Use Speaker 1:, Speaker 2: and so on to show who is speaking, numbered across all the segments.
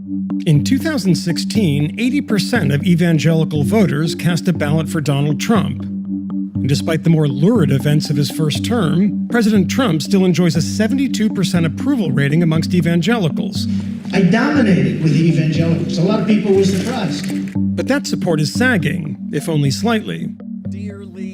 Speaker 1: In 2016, 80% of evangelical voters cast a ballot for Donald Trump. And despite the more lurid events of his first term, President Trump still enjoys a 72% approval rating amongst evangelicals.
Speaker 2: I dominated with the evangelicals. A lot of people were surprised.
Speaker 1: But that support is sagging, if only slightly.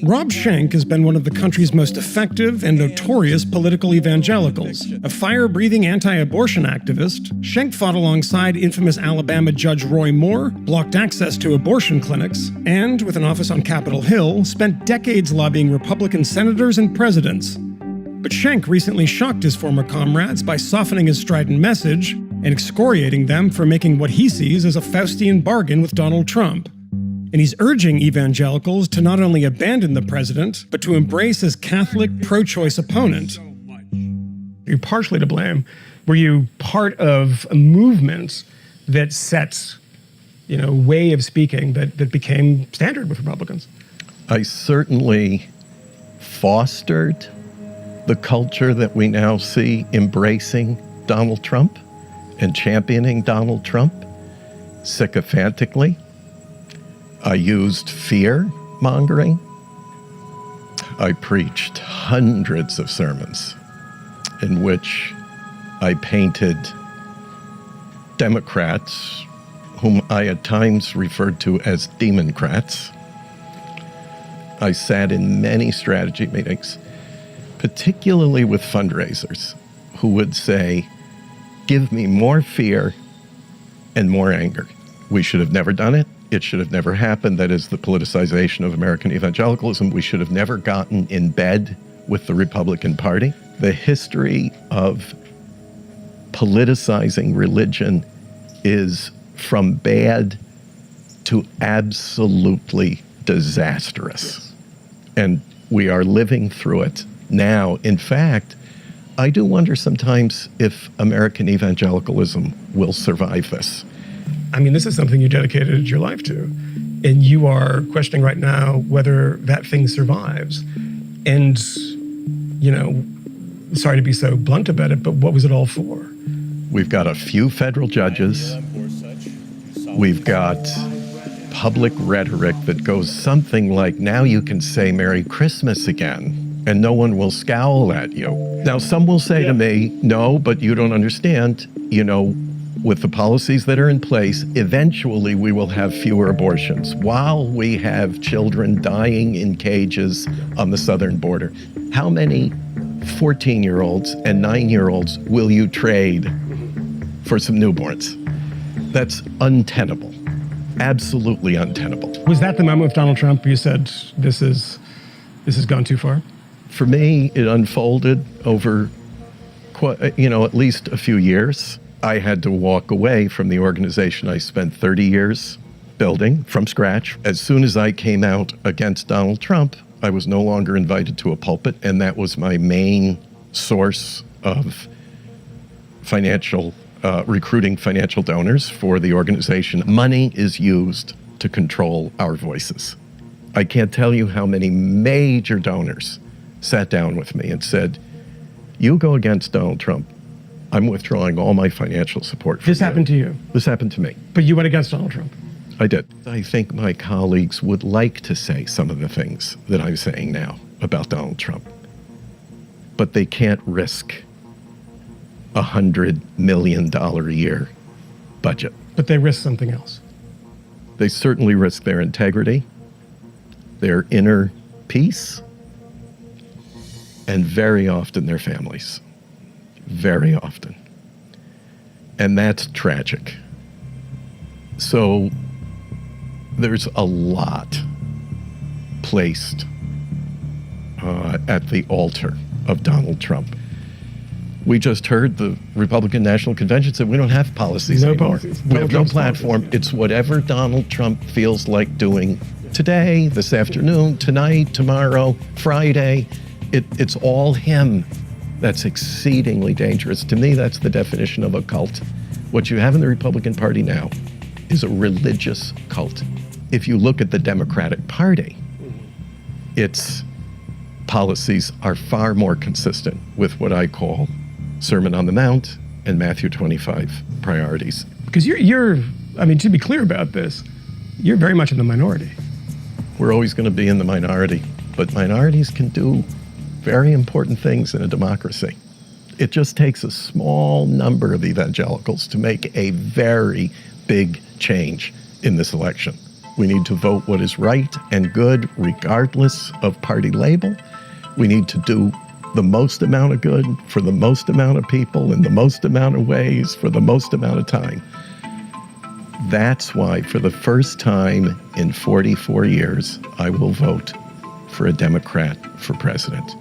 Speaker 1: Rob Schenck has been one of the country's most effective and notorious political evangelicals. A fire-breathing anti-abortion activist, Schenck fought alongside infamous Alabama Judge Roy Moore, blocked access to abortion clinics, and, with an office on Capitol Hill, spent decades lobbying Republican senators and presidents. But Schenck recently shocked his former comrades by softening his strident message and excoriating them for making what he sees as a Faustian bargain with Donald Trump. And he's urging evangelicals to not only abandon the president, but to embrace his Catholic pro-choice opponent.
Speaker 3: You're partially to blame. Were you part of a movement that set, way of speaking that became standard with Republicans?
Speaker 4: I certainly fostered the culture that we now see embracing Donald Trump and championing Donald Trump sycophantically. I used fear-mongering. I preached hundreds of sermons in which I painted Democrats, whom I at times referred to as Democrats. I sat in many strategy meetings, particularly with fundraisers, who would say, "Give me more fear and more anger. We should have never done it. It should have never happened. That is the politicization of American evangelicalism. We should have never gotten in bed with the Republican Party." The history of politicizing religion is from bad to absolutely disastrous. And we are living through it now. In fact, I do wonder sometimes if American evangelicalism will survive this.
Speaker 3: I mean, this is something you dedicated your life to, and you are questioning right now whether that thing survives. And, sorry to be so blunt about it, but what was it all for?
Speaker 4: We've got a few federal judges. We've got public rhetoric that goes something like, now you can say Merry Christmas again, and no one will scowl at you. Now, some will say to me, no, but you don't understand, with the policies that are in place, eventually we will have fewer abortions while we have children dying in cages on the southern border. How many 14-year-olds and 9-year-olds will you trade for some newborns? That's untenable. Absolutely untenable.
Speaker 3: Was that the moment with Donald Trump where you said, this has gone too far?
Speaker 4: For me, it unfolded over, at least a few years. I had to walk away from the organization I spent 30 years building from scratch. As soon as I came out against Donald Trump, I was no longer invited to a pulpit, and that was my main source of recruiting financial donors for the organization. Money is used to control our voices. I can't tell you how many major donors sat down with me and said, "You go against Donald Trump, I'm withdrawing all my financial support."
Speaker 3: This happened to you?
Speaker 4: This happened to me.
Speaker 3: But you went against Donald Trump?
Speaker 4: I did. I think my colleagues would like to say some of the things that I'm saying now about Donald Trump, but they can't risk $100 million a year budget.
Speaker 3: But they risk something else.
Speaker 4: They certainly risk their integrity, their inner peace, and very often their families. Very often. And that's tragic. So there's a lot placed at the altar of Donald Trump. We just heard the Republican National Convention said we don't have policies anymore. We have no platform. It's whatever Donald Trump feels like doing today, this afternoon, tonight, tomorrow, Friday. It's all him. That's exceedingly dangerous. To me, that's the definition of a cult. What you have in the Republican Party now is a religious cult. If you look at the Democratic Party, its policies are far more consistent with what I call Sermon on the Mount and Matthew 25 priorities.
Speaker 3: Because you're, I mean, to be clear about this, you're very much in the minority.
Speaker 4: We're always going to be in the minority, but minorities can do very important things in a democracy. It just takes a small number of evangelicals to make a very big change in this election. We need to vote what is right and good regardless of party label. We need to do the most amount of good for the most amount of people in the most amount of ways for the most amount of time. That's why, for the first time in 44 years, I will vote for a Democrat for president.